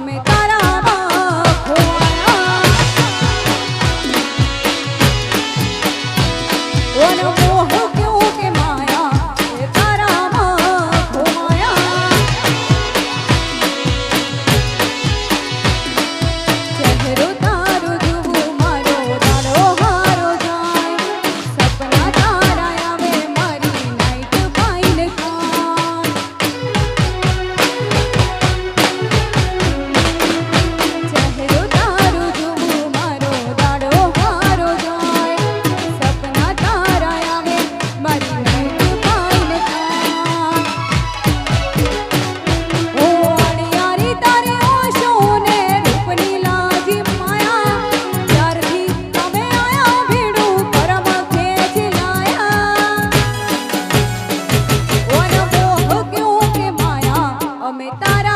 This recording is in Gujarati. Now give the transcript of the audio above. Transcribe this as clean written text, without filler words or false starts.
અમે તારામાં ખોવાયા ઓનો મોહ ક્યું કે માયા એ તારામાં ખોવાયા ચહેરો તારો જોવું મારો દાડો હારો જાય સપના તારા આવે મારી નાઈટ ફાઈન કાન ચહેરો તારો જોવું મારો દાડો હારો જાય સપના તારા આવે મારી નાઈટ ફાઈન કાન ઓ અડિયારી તારી ઓશો ને રૂપની લાજી માયા ત્યારથી તમે આયા ભીડું પરમ ખેંચ લાયા ઓનો મોહ ક્યું કે માયા અમે તારા